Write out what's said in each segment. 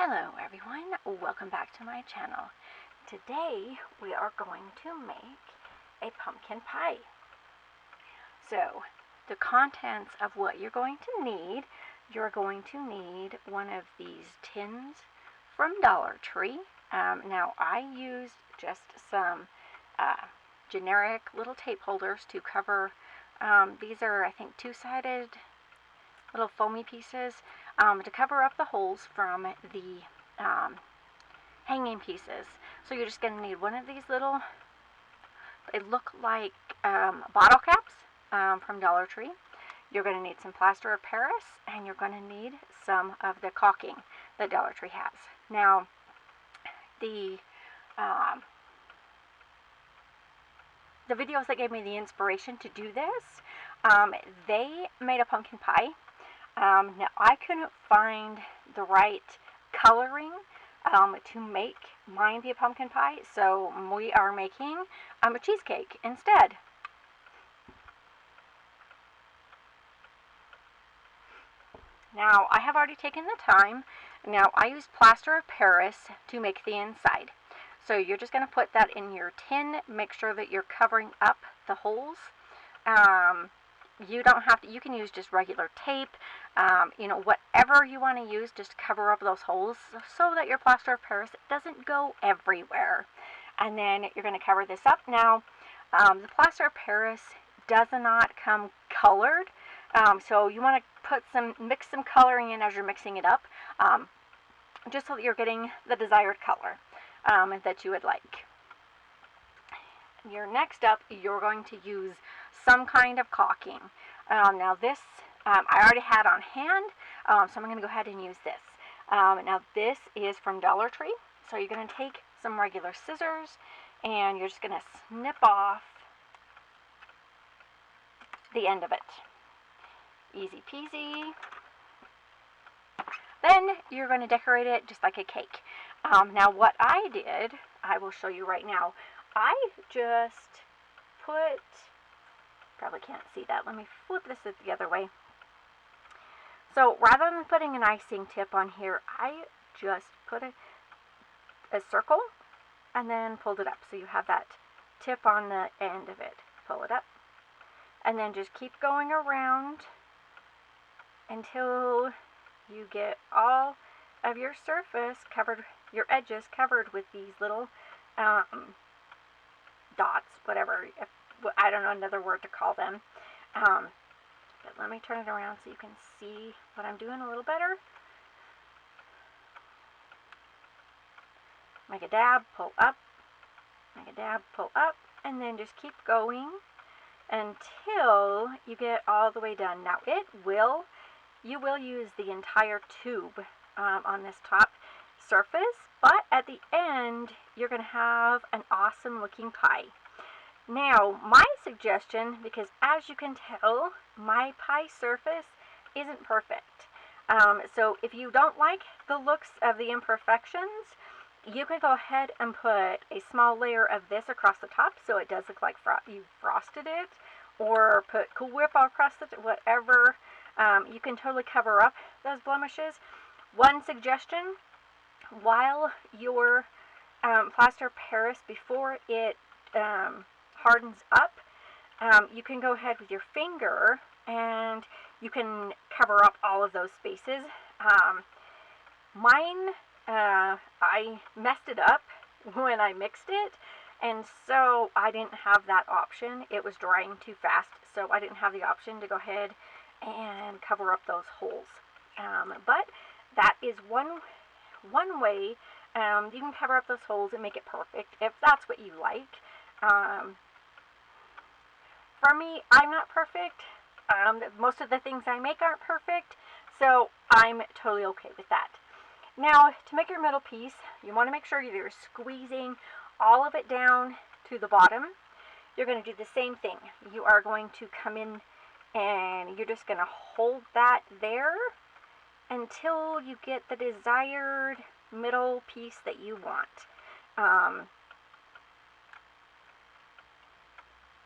Hello everyone, welcome back to my channel. Today we are going to make a pumpkin pie. So the contents of what you're going to need one of these tins from Dollar Tree. Now I used just some generic little tape holders to cover. These are, I think, two-sided little foamy pieces to cover up the holes from the hanging pieces. So you're just going to need one of these little, they look like bottle caps from Dollar Tree. You're going to need some plaster of Paris, and you're going to need some of the caulking that Dollar Tree has. Now, the videos that gave me the inspiration to do this, they made a pumpkin pie. Now, I couldn't find the right coloring to make mine be a pumpkin pie, so we are making a cheesecake instead. Now, I have already taken the time. Now, I used plaster of Paris to make the inside. So you're just going to put that in your tin. Make sure that you're covering up the holes. You don't have to, you can use just regular tape, whatever you want to use, just cover up those holes so that your plaster of Paris doesn't go everywhere. And then you're going to cover this up. Now, the plaster of Paris does not come colored, so you want to mix some coloring in as you're mixing it up, just so that you're getting the desired color that you would like. Next up, you're going to use some kind of caulking. Now this, I already had on hand, so I'm going to go ahead and use this. Now this is from Dollar Tree, so you're going to take some regular scissors, and you're just going to snip off the end of it. Easy peasy. Then you're going to decorate it just like a cake. Now what I did, I will show you right now. I just put, probably can't see that, let me flip this the other way. So rather than putting an icing tip on here, I just put a circle and then pulled it up. So you have that tip on the end of it. Pull it up and then just keep going around until you get all of your surface covered, your edges covered with these little dots, whatever, I don't know another word to call them. But let me turn it around so you can see what I'm doing a little better. Make a dab, pull up, make a dab, pull up, and then just keep going until you get all the way done. Now you will use the entire tube on this top surface, but at the end you're going to have an awesome looking pie. Now my suggestion, because as you can tell my pie surface isn't perfect, so if you don't like the looks of the imperfections, you can go ahead and put a small layer of this across the top so it does look like you frosted it, or put Cool Whip across it, whatever. You can totally cover up those blemishes. One suggestion, while your plaster of Paris, before it hardens up, you can go ahead with your finger and you can cover up all of those spaces. Mine, I messed it up when I mixed it, and so I didn't have that option. It was drying too fast, so I didn't have the option to go ahead and cover up those holes. But that is one way you can cover up those holes and make it perfect if that's what you like. For me, I'm not perfect. Most of the things I make aren't perfect, so I'm totally okay with that. Now, to make your middle piece, you want to make sure you're squeezing all of it down to the bottom. You're going to do the same thing. You are going to come in and you're just going to hold that there until you get the desired middle piece that you want.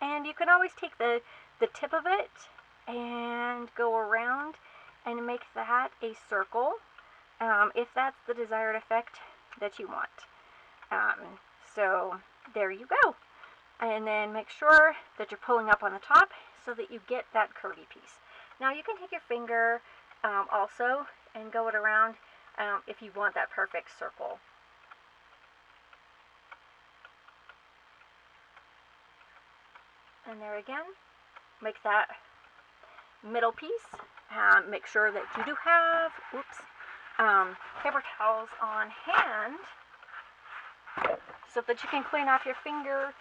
And you can always take the tip of it and go around and make that a circle. if that's the desired effect that you want. So there you go. And then make sure that you're pulling up on the top so that you get that curvy piece. Now you can take your finger also and go it around if you want that perfect circle. And there again, make that middle piece. Make sure that you do have, paper towels on hand so that you can clean off your finger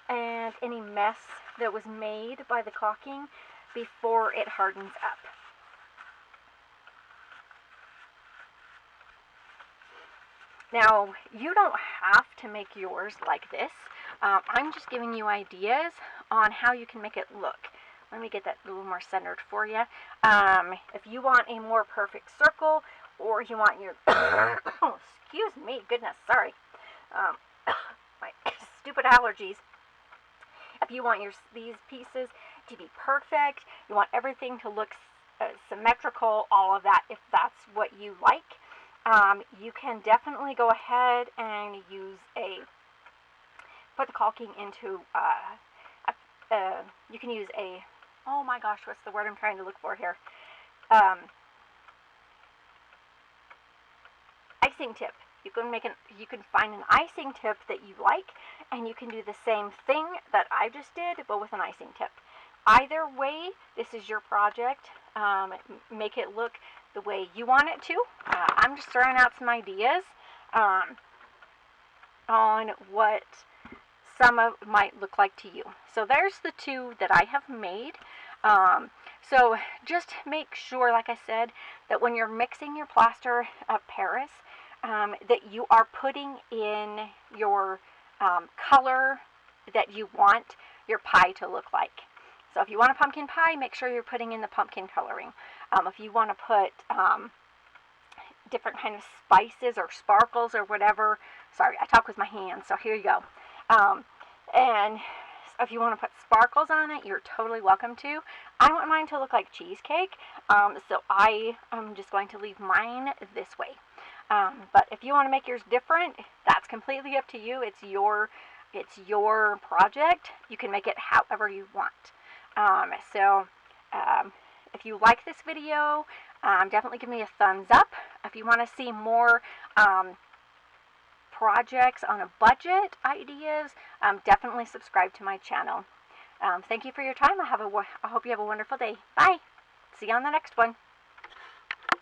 and any mess that was made by the caulking before it hardens up. Now, you don't have to make yours like this. I'm just giving you ideas on how you can make it look. Let me get that a little more centered for you. If you want a more perfect circle, or you want your, oh, excuse me, goodness, sorry, my stupid allergies. If you want these pieces to be perfect, you want everything to look symmetrical, all of that, if that's what you like, you can definitely go ahead and put the caulking into, you can use a, oh my gosh, what's the word I'm trying to look for here? Icing tip. You can find an icing tip that you like, and you can do the same thing that I just did, but with an icing tip. Either way, this is your project. Make it look the way you want it to. I'm just throwing out some ideas on what some of might look like to you. So there's the two that I have made. So just make sure, like I said, that when you're mixing your plaster of Paris, that you are putting in your color that you want your pie to look like. So if you want a pumpkin pie, make sure you're putting in the pumpkin coloring. If you want to put different kind of spices or sparkles or whatever, sorry, I talk with my hands, so here you go. And if you want to put sparkles on it, you're totally welcome to. I want mine to look like cheesecake, so I am just going to leave mine this way. But if you want to make yours different, that's completely up to you. It's your project. You can make it however you want. If you like this video, definitely give me a thumbs up. If you want to see more projects on a budget ideas, definitely subscribe to my channel. Thank you for your time. I hope you have a wonderful day. Bye. See you on the next one.